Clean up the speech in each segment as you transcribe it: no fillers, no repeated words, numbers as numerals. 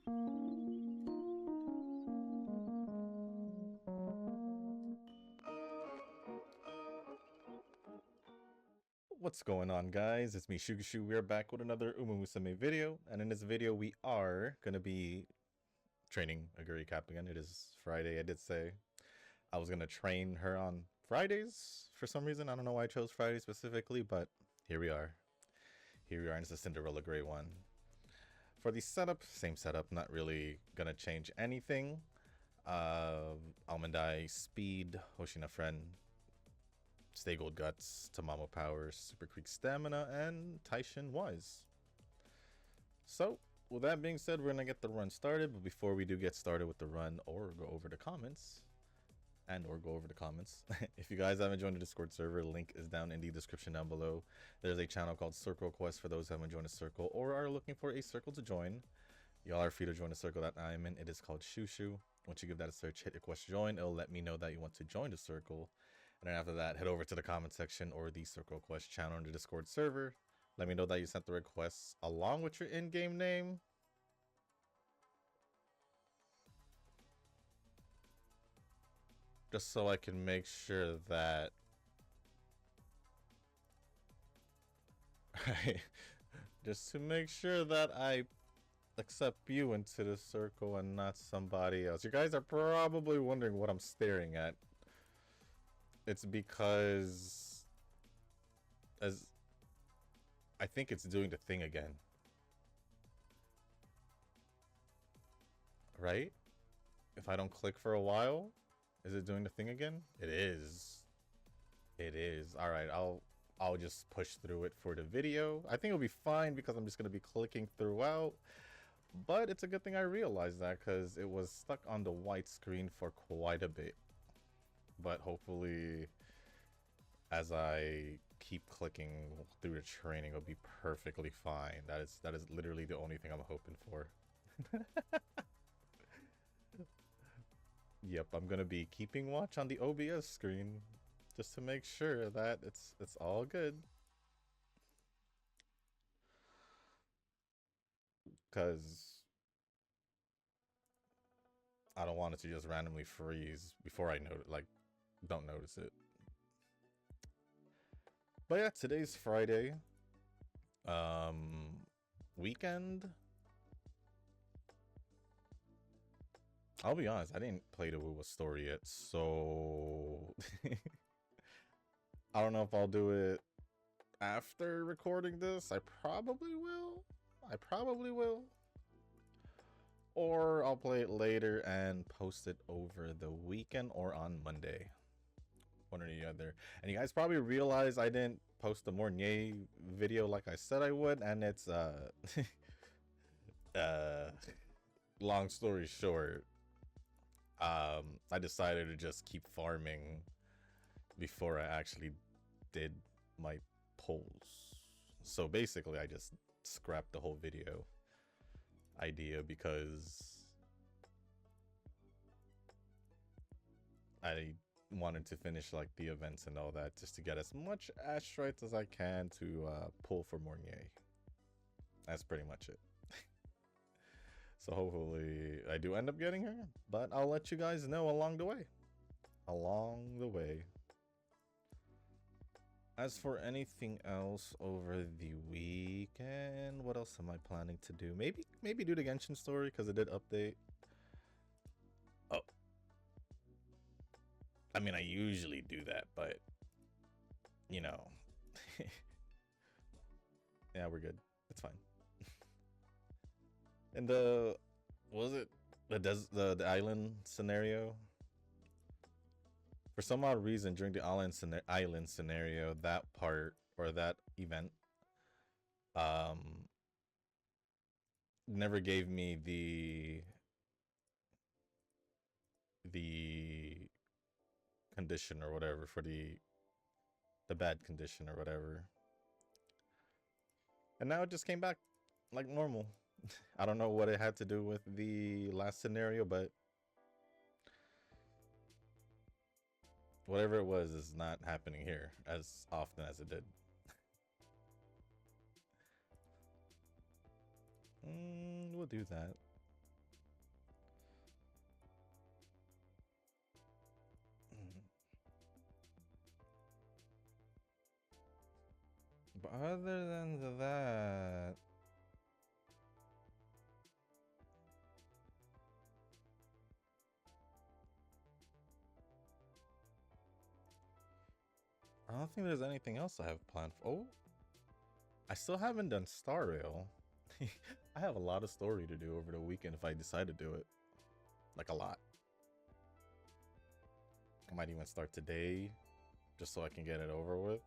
What's going on, guys? It's me, Shugishu. We're back with another Musume video, and in this video we are going to be training Oguri Cap again. It is Friday. I did say I was going to train her on Fridays for some reason. I don't know why I chose Friday specifically, but here we are. Here we are, and it's a Cinderella Grey one. For the setup, same setup, not really going to change anything. Almond Eye, Speed, Hoshina Friend, Stay Gold Guts, Tamamo Powers, Super Creek Stamina, and Taishin Wise. So, with that being said, we're going to get the run started. But before we do get started with the run or go over the comments, if you guys haven't joined the Discord server, link is down in the description down below. There's a channel called Circle Quest for those who haven't joined a circle or are looking for a circle to join. Y'all are free to join the circle that I'm in. It is called Shushu. Once you give that a search, hit request join. It'll let me know that you want to join the circle. And then after that, head over to the comment section or the Circle Quest channel in the Discord server. Let me know that you sent the requests along with your in-game name. Just so I can make sure that... just to make sure that I accept you into the circle and not somebody else. You guys are probably wondering what I'm staring at. It's because as I think it's doing the thing again. Right? If I don't click for a while, is it doing the thing again? It is. It is. All right, I'll just push through it for the video. I think it'll be fine because I'm just going to be clicking throughout. But it's a good thing I realized that because it was stuck on the white screen for quite a bit. But hopefully, as I keep clicking through the training, it'll be perfectly fine. That is literally the only thing I'm hoping for. Yep, I'm gonna be keeping watch on the OBS screen just to make sure that it's all good. Cause I don't want it to just randomly freeze before I don't notice it. But yeah, today's Friday. Weekend. I'll be honest, I didn't play the Wuwa story yet, so I don't know if I'll do it after recording this. I probably will. Or I'll play it later and post it over the weekend or on Monday. One or the other. And you guys probably realize I didn't post the Mornier video like I said I would, and it's long story short, I decided to just keep farming before I actually did my polls. So basically I just scrapped the whole video idea because I wanted to finish like the events and all that just to get as much astrites as I can to pull for Mornier. That's pretty much it. So hopefully I do end up getting her, but I'll let you guys know along the way. As for anything else over the weekend, what else am I planning to do? Maybe do the Genshin story because it did update. Oh. I mean, I usually do that, but you know. Yeah, we're good. It's fine. And the island scenario? For some odd reason, during the island scenario, that part or that event, never gave me the condition or whatever for the bad condition or whatever. And now it just came back like normal. I don't know what it had to do with the last scenario, but whatever it was is not happening here as often as it did. We'll do that. Other than that, I don't think there's anything else I have planned for. Oh, I still haven't done Star Rail. I have a lot of story to do over the weekend if I decide to do it. Like a lot. I might even start today just so I can get it over with.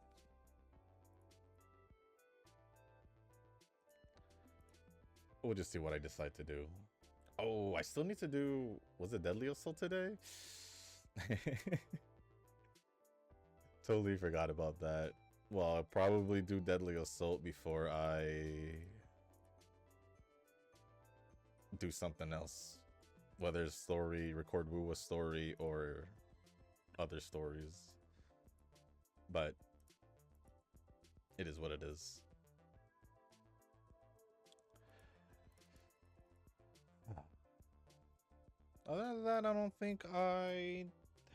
We'll just see what I decide to do. Oh, I still need to do... Was it Deadly Assault today? Totally forgot about that. Well, I'll probably do Deadly Assault before I do something else. Whether it's story, record Wuwa story, or other stories. But it is what it is. Other than that, I don't think I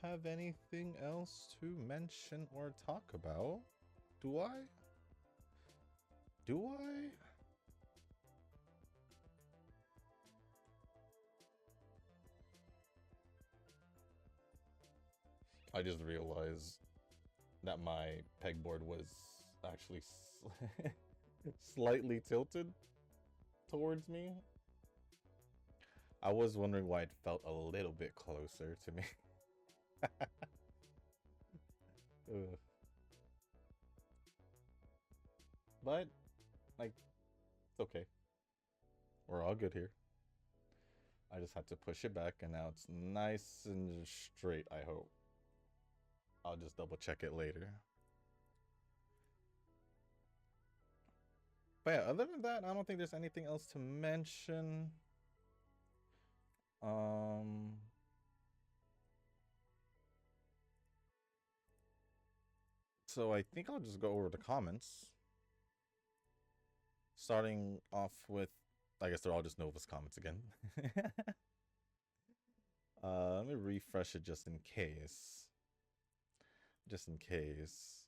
have anything else to mention or talk about. Do I? Do I just realized that my pegboard was actually slightly tilted towards me. I was wondering why it felt a little bit closer to me. But, like, it's okay. We're all good here. I just had to push it back and now it's nice and straight, I hope. I'll just double check it later. But yeah, other than that, I don't think there's anything else to mention. So I think I'll just go over the comments. Starting off with, I guess they're all just Nova's comments again. Let me refresh it just in case. Just in case.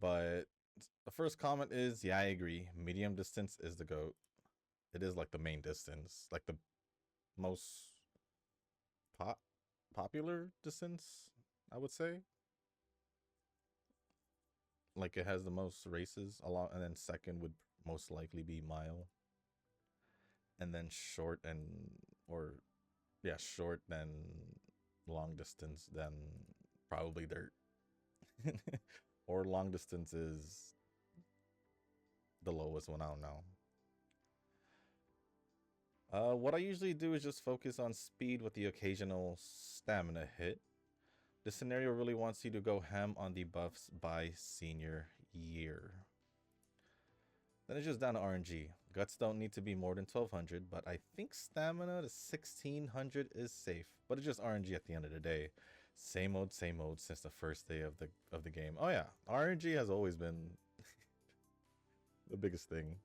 But the first comment is, yeah, I agree. Medium distance is the GOAT. It is like the main distance. Like the most popular distance, I would say. Like it has the most races along, and then second would most likely be mile. And then short and, or yeah, short, then long distance, then probably dirt. Or long distance is the lowest one, I don't know. What I usually do is just focus on speed with the occasional stamina hit. This scenario really wants you to go ham on the buffs by senior year. Then it's just down to RNG. Guts don't need to be more than 1200, but I think stamina to 1600 is safe. But it's just RNG at the end of the day. Same mode since the first day of the game. Oh yeah, RNG has always been the biggest thing.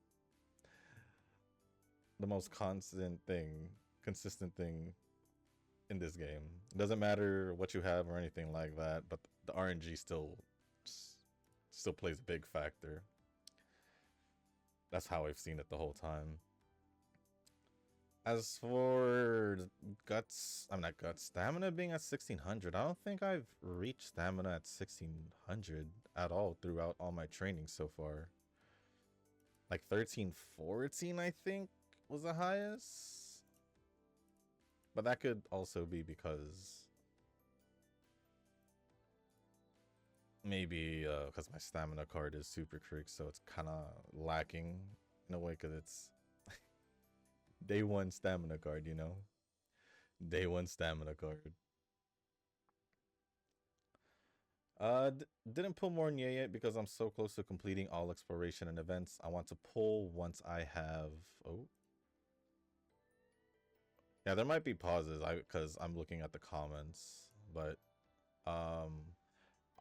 The most consistent thing in this game. It doesn't matter what you have or anything like that, but the RNG still plays a big factor. That's how I've seen it the whole time. As for guts, I'm not guts. Stamina being at 1600, I don't think I've reached stamina at 1600 at all throughout all my training so far. Like 1314, I think, was the highest. But that could also be because maybe because my stamina card is super crick, so it's kind of lacking in a way because it's day one stamina card, you know? Day one stamina card. Didn't pull more Nye yet because I'm so close to completing all exploration and events. I want to pull once I have... Oh. Yeah, there might be pauses because I'm looking at the comments, but I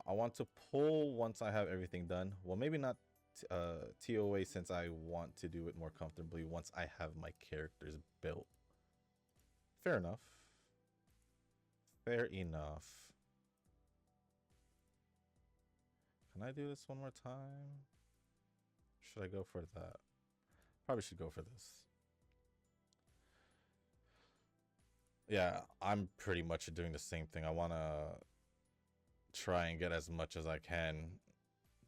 want to pull once I have everything done. Well, maybe not TOA since I want to do it more comfortably once I have my characters built. Fair enough. Fair enough. Can I do this one more time? should I go for that? Probably should go for this. Yeah, I'm pretty much doing the same thing. I want to try and get as much as I can,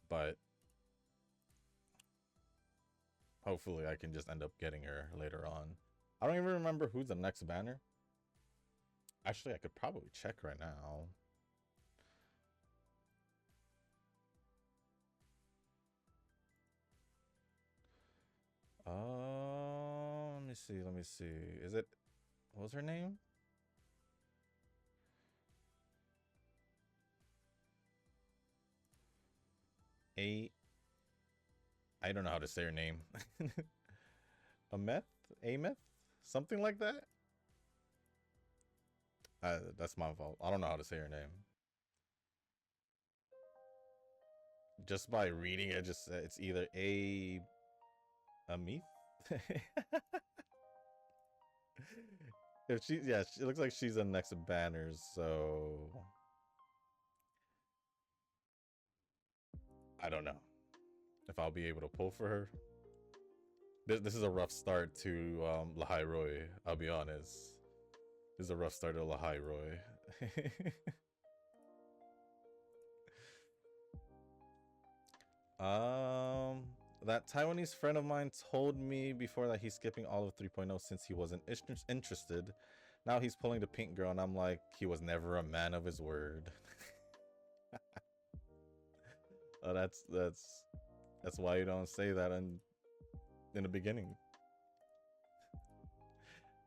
but hopefully I can just end up getting her later on. I don't even remember who's the next banner. Actually, I could probably check right now. Let me see. Let me see. Is it? What was her name? A. I don't know how to say her name. Ameth? Ameth? Something like that? That's my fault. I don't know how to say her name. Just by reading it, just it's either Amith. If she, yeah, she looks like she's the next banners. So I don't know if I'll be able to pull for her. This is a rough start to Lahai Roy. I'll be honest. This is a rough start to Lahai Roy. That Taiwanese friend of mine told me before that he's skipping all of 3.0 since he wasn't interested. Now he's pulling the pink girl, and I'm like, he was never a man of his word. Oh, that's why you don't say that in the beginning.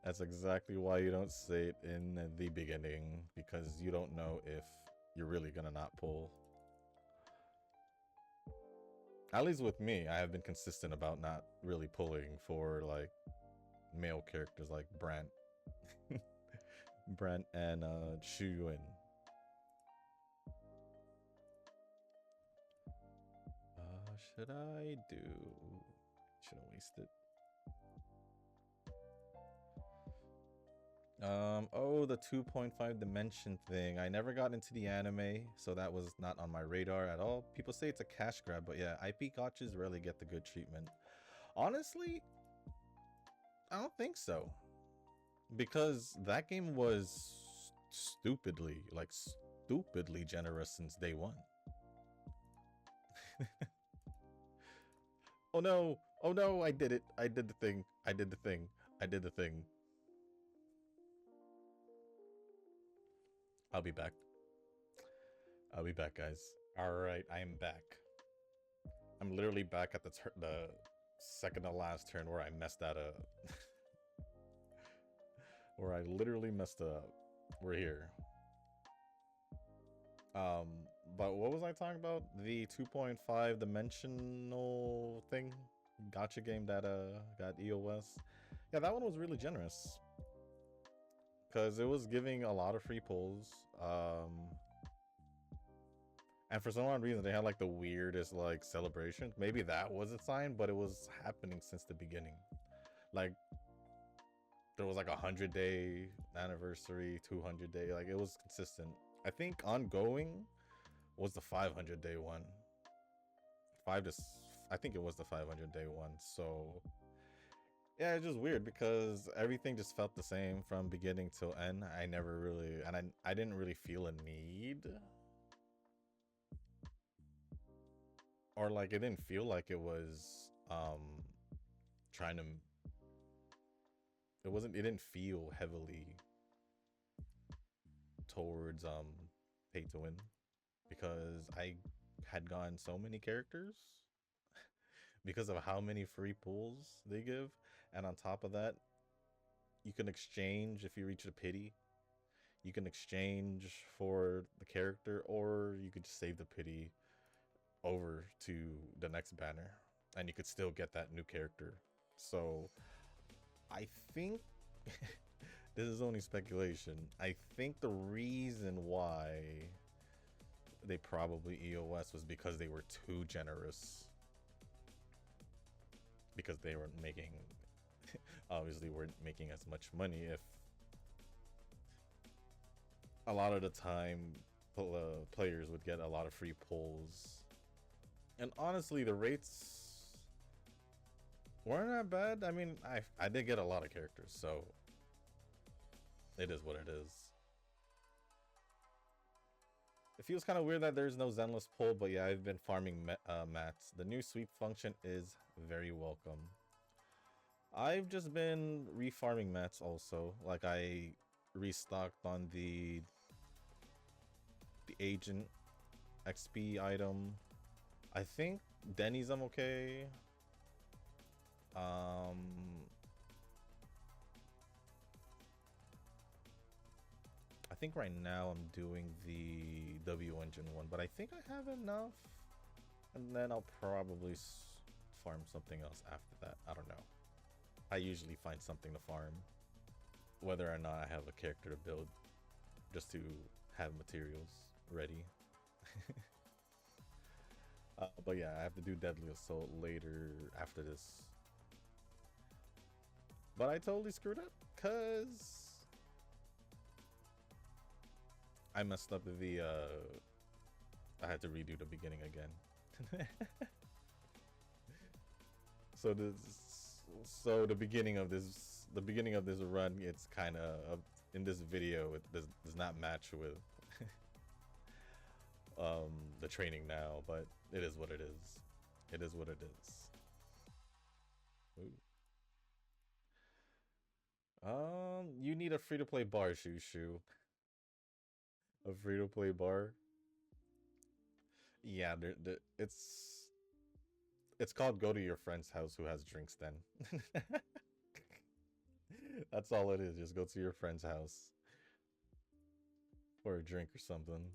That's exactly why you don't say it in the beginning, because you don't know if you're really gonna not pull. At least with me, I have been consistent about not really pulling for like male characters like Brent, Brent and Shu Yun. Should I do? Shouldn't waste it. Oh, the 2.5 dimension thing. I never got into the anime, so that was not on my radar at all. People say it's a cash grab, but yeah, IP gotchas rarely get the good treatment. Honestly, I don't think so. Because that game was stupidly generous since day one. Oh no, oh no, I did it. I did the thing. I did the thing. I did the thing. I'll be back. I'll be back, guys. All right, I am back. I'm literally back at the second to last turn where I messed that up. Where I literally messed up. We're here. But what was I talking about? The 2.5 dimensional thing? Gotcha game that got EOS. Yeah, that one was really generous. Because it was giving a lot of free pulls. And for some odd reason, they had like the weirdest like celebration. Maybe that was a sign, but it was happening since the beginning. Like, there was like 100-day anniversary, 200-day. Like, it was consistent. I think ongoing was the 500-day one. I think it was the 500-day one. So yeah, it's just weird because everything just felt the same from beginning till end. I never really, and I didn't really feel a need, or like it didn't feel like it was trying to. It didn't feel heavily towards pay to win, because I had gotten so many characters because of how many free pulls they give. And on top of that, you can exchange if you reach a pity. You can exchange for the character, or you could just save the pity over to the next banner, and you could still get that new character. So I think this is only speculation. I think the reason why they probably EOS was because they were too generous. Because they weren't making, obviously weren't making as much money. If a lot of the time players would get a lot of free pulls, and honestly the rates weren't that bad. I mean, I did get a lot of characters, so it is what it is. It feels kind of weird that there's no Zenless pull, but yeah, I've been farming mats. The new sweep function is very welcome. I've just been refarming mats also. Like I restocked on the agent XP item. I think Denny's I'm okay. I think right now I'm doing the W engine one, but I think I have enough. And then I'll probably farm something else after that. I don't know. I usually find something to farm, whether or not I have a character to build, just to have materials ready. But yeah, I have to do Deadly Assault later after this. But I totally screwed up because I messed up the I had to redo the beginning again. So the beginning of this run, it's kind of in this video it does not match with the training now, but it is what it is. It is what it is. Ooh. You need a free-to-play bar, Shushu. A free-to-play bar. Yeah, it's called go to your friend's house who has drinks then. That's all it is. Just go to your friend's house for a drink or something.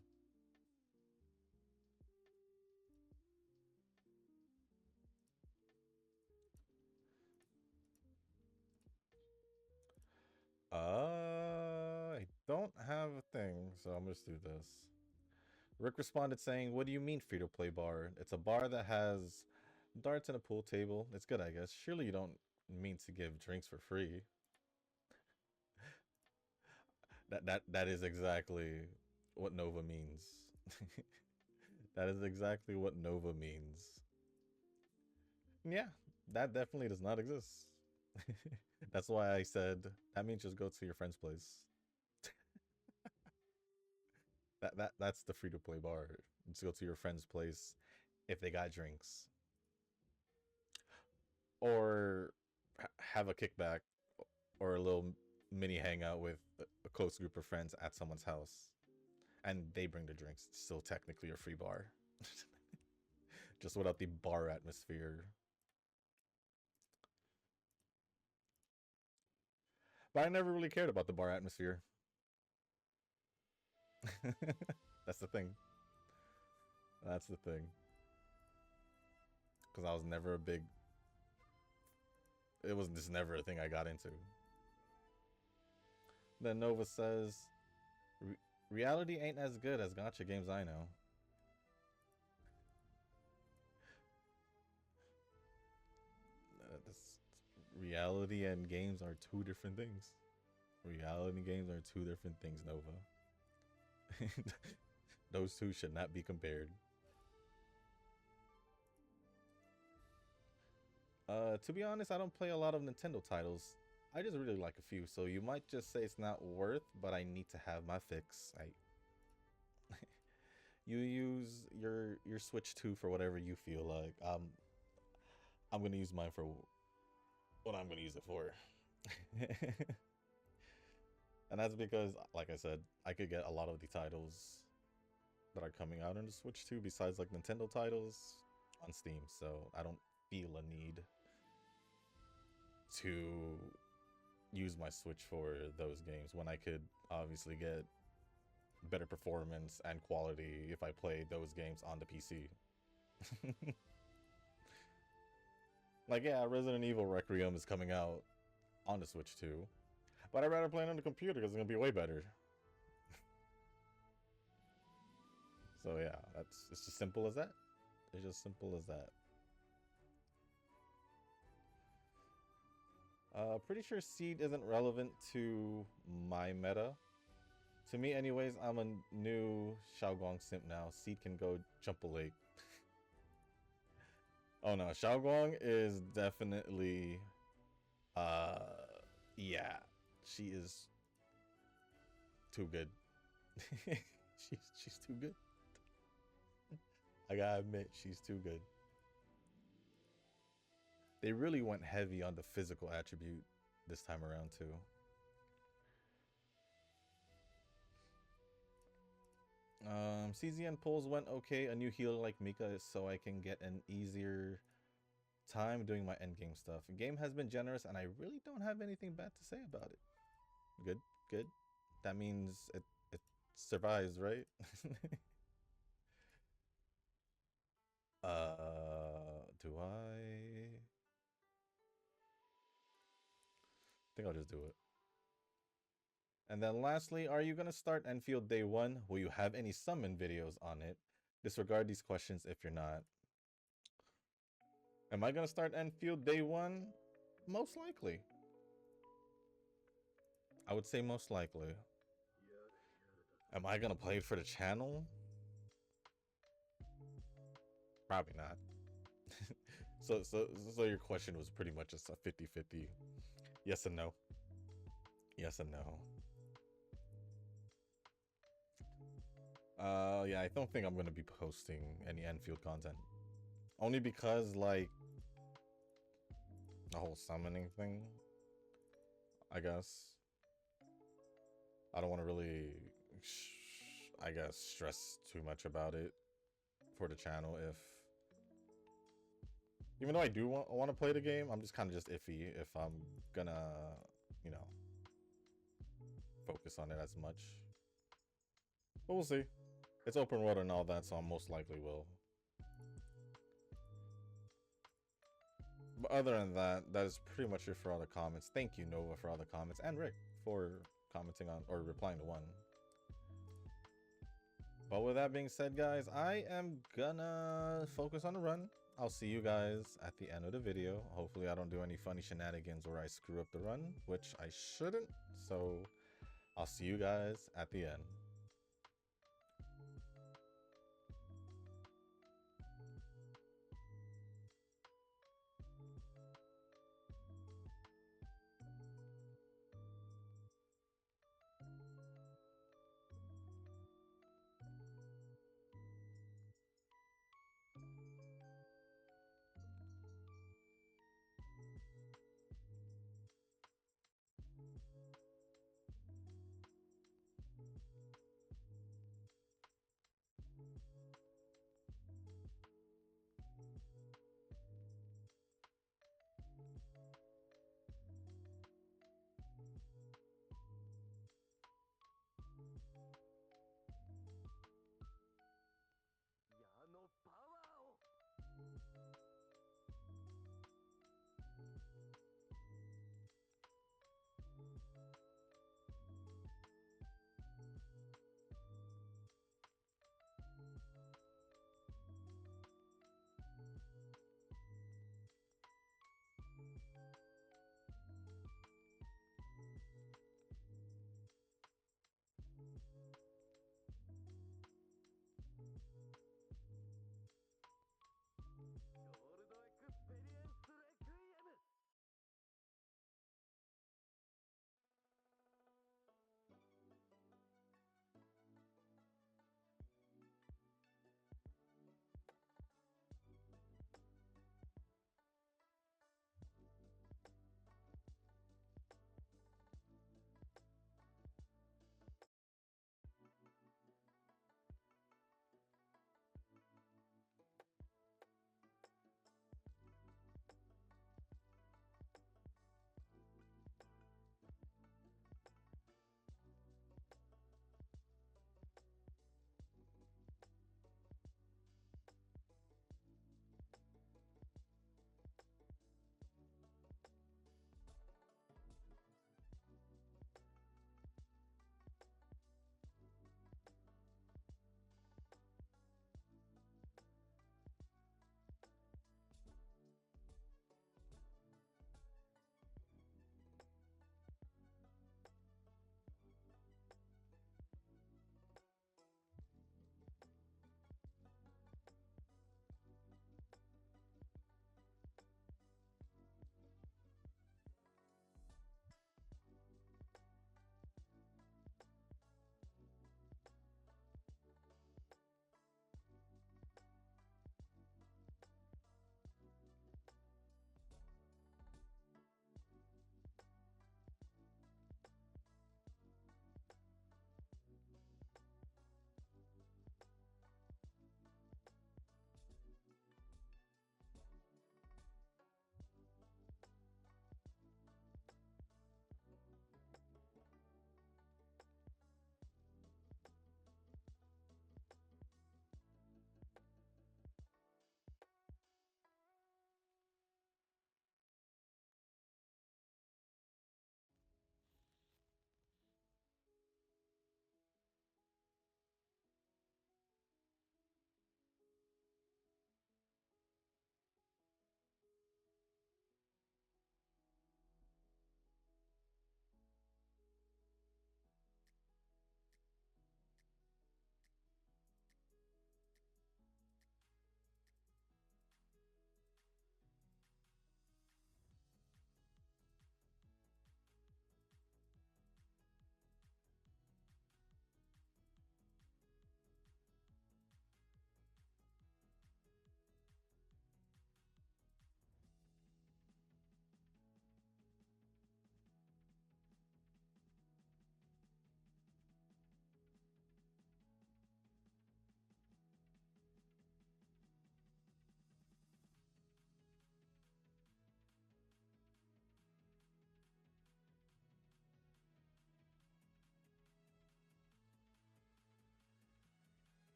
I don't have a thing, so I'm just do this. Rick responded saying, "What do you mean free to play bar? It's a bar that has darts and a pool table. It's good, I guess. Surely you don't mean to give drinks for free." That is exactly what Nova means. That is exactly what Nova means. Yeah, that definitely does not exist. That's why I said that means just go to your friend's place. That's the free to play bar. Just go to your friend's place if they got drinks, or have a kickback or a little mini hangout with a close group of friends at someone's house, and they bring the drinks. It's still technically a free bar, just without the bar atmosphere. But I never really cared about the bar atmosphere. That's the thing. That's the thing. Because I was never a big. It was just never a thing I got into. Then Nova says, reality ain't as good as gotcha games I know. Reality and games are two different things. Reality games are two different things, Nova. Those two should not be compared. To be honest, I don't play a lot of Nintendo titles. I just really like a few, so you might just say it's not worth, but I need to have my fix. You use your Switch 2 for whatever you feel like. I'm gonna use mine for what I'm gonna use it for. And that's because, like I said, I could get a lot of the titles that are coming out on the Switch 2 besides like Nintendo titles on Steam, so I don't feel a need to use my Switch for those games when I could obviously get better performance and quality if I play those games on the PC. Like, yeah, Resident Evil Requiem is coming out on the Switch too, but I'd rather play it on the computer because it's gonna be way better. So yeah, it's just simple as that. It's just simple as that. Pretty sure Seed isn't relevant to my meta. To me, anyways, I'm a new Xiaoguang simp now. Seed can go jump a lake. Oh no, Xiaoguang is definitely uh yeah. She is too good. she's too good. I gotta admit, she's too good. They really went heavy on the physical attribute this time around too. CZN pulls went okay. A new healer like Mika is so I can get an easier time doing my endgame stuff. The game has been generous and I really don't have anything bad to say about it. Good, good. That means it survives, right? Do I think I'll just do it. And then lastly, are you gonna start Enfield day one? Will you have any summon videos on it? Disregard these questions if you're not. Am I gonna start Enfield day one? Most likely. I would say most likely. Am I gonna play it for the channel? Probably not. So your question was pretty much just a 50-50. Yes and no. Yes and no. Yeah, I don't think I'm gonna be posting any Enfield content. Only because, like, the whole summoning thing, I guess. I don't want to really, I guess, stress too much about it for the channel. If, even though I do want to play the game, I'm just kind of just iffy if I'm gonna, you know, focus on it as much. But we'll see. It's open world and all that, so I most likely will. But other than that, that is pretty much it for all the comments. Thank you, Nova, for all the comments, and Rick for commenting on or replying to one. But with that being said, guys, I am gonna focus on the run. I'll see you guys at the end of the video. Hopefully I don't do any funny shenanigans where I screw up the run, which I shouldn't. So I'll see you guys at the end.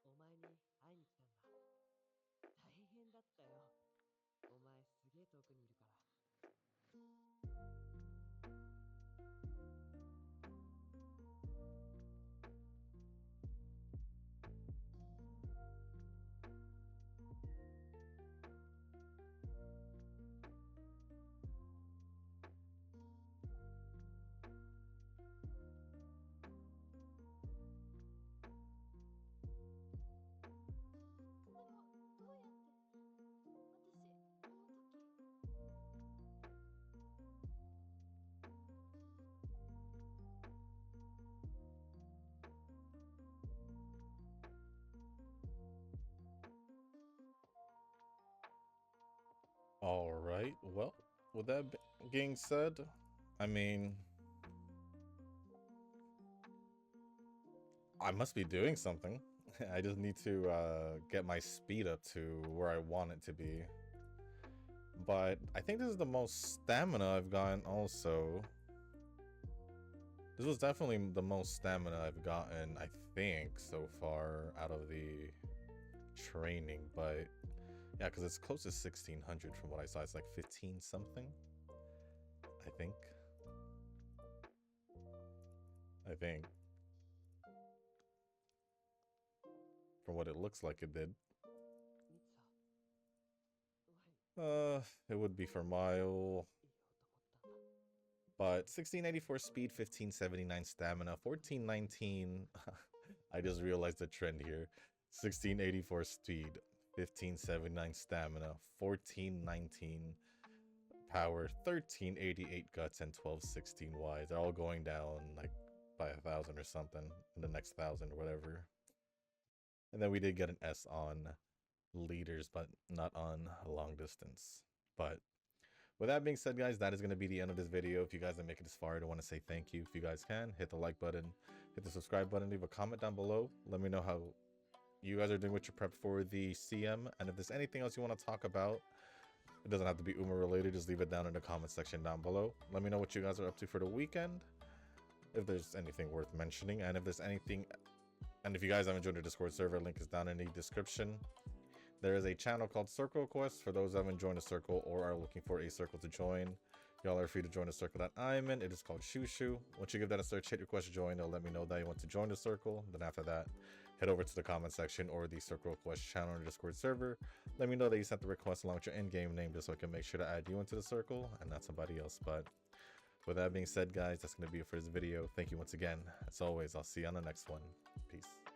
お前に会いに来たんだ。大変だったよ。お前すげえ遠くにいるから。All right. Well, with that being said, I mean, I must be doing something. I just need to get my speed up to where I want it to be. But I think this is the most stamina I've gotten also. This was definitely the most stamina I've gotten, I think, so far out of the training. But yeah, because it's close to 1600 from what I saw. It's like 15 something, I think. From what it looks like it did. It would be for mile. But 1684 speed, 1579 stamina, 1419. I just realized the trend here. 1684 speed, 1579 stamina, 1419 power, 1388 guts, and 1216 wise. They're all going down like by 1,000 or something in the next 1,000 or whatever. And then we did get an S on leaders, but not on long distance. But with that being said, guys, that is going to be the end of this video. If you guys are making this far, I want to say thank you. If you guys can, hit the like button, hit the subscribe button, leave a comment down below. Let me know how you guys are doing with your prep for the CM. And if there's anything else you want to talk about, it doesn't have to be UMA related. Just leave it down in the comment section down below. Let me know what you guys are up to for the weekend. If there's anything worth mentioning. And if there's anything... And if you guys haven't joined the Discord server, link is down in the description. There is a channel called Circle Quest for those who haven't joined a circle or are looking for a circle to join. Y'all are free to join the circle that I'm in. It is called Shushu. Once you give that a search, hit request to join. It'll let me know that you want to join the circle. Then after that, head over to the comment section or the Circle Quest channel on the Discord server. Let me know that you sent the request along with your in-game name just so I can make sure to add you into the circle and not somebody else. But with that being said, guys, that's going to be it for this video. Thank you once again. As always, I'll see you on the next one. Peace.